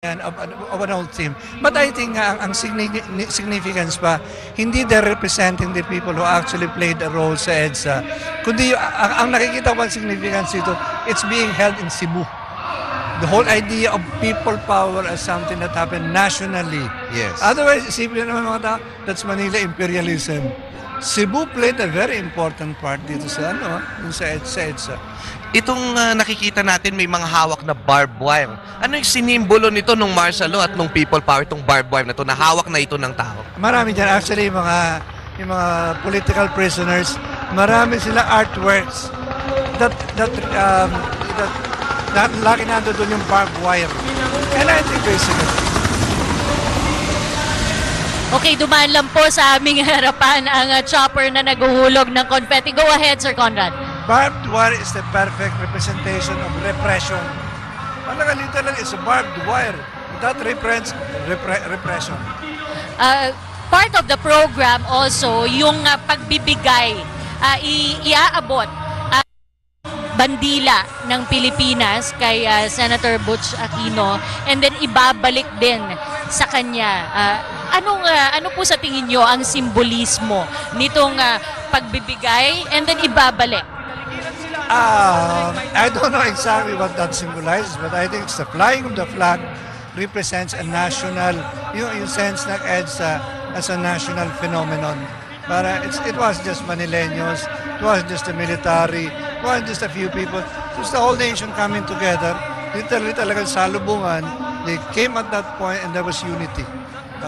of an old team. But I think ang significance pa, hindi they're representing the people who actually played a role sa EDSA. Kundi ang nakikita ko ang significance dito, it's being held in Cebu. The whole idea of people power as something that happened nationally. Yes. Otherwise, isipin naman mga tao, that's Manila imperialism. Cebu played a very important part dito sa EDSA. Itong nakikita natin may mga hawak na barbed wire. Ano yung sinimbolo nito nung martial law at nung people power, itong barbed wire na to, na hawak na ito ng tao? Marami dyan. Actually, yung mga political prisoners, marami sila artworks that laki nando doon yung barbed wire. And I think basically, okay, dumaan lang po sa aming harapan ang chopper na naguhulog ng confetti. Go ahead, Sir Conrad. barbed wire is the perfect representation of repression. Literally, it's a barbed wire. That represents repression. Part of the program also, yung pagbibigay, iaabot bandila ng Pilipinas kay Senator Butch Aquino, and then ibabalik din sa kanya. Ano po sa tingin nyo ang simbolismo nitong pagbibigay and then ibabalik? I don't know exactly what that symbolizes, but I think it's the flying of the flag represents a national, yung sense ng EDSA as a national phenomenon. But it was just Manileños, it was just the military, it was just a few people. It was the whole nation coming together. Literally talagang salubungan. They came at that point and there was unity.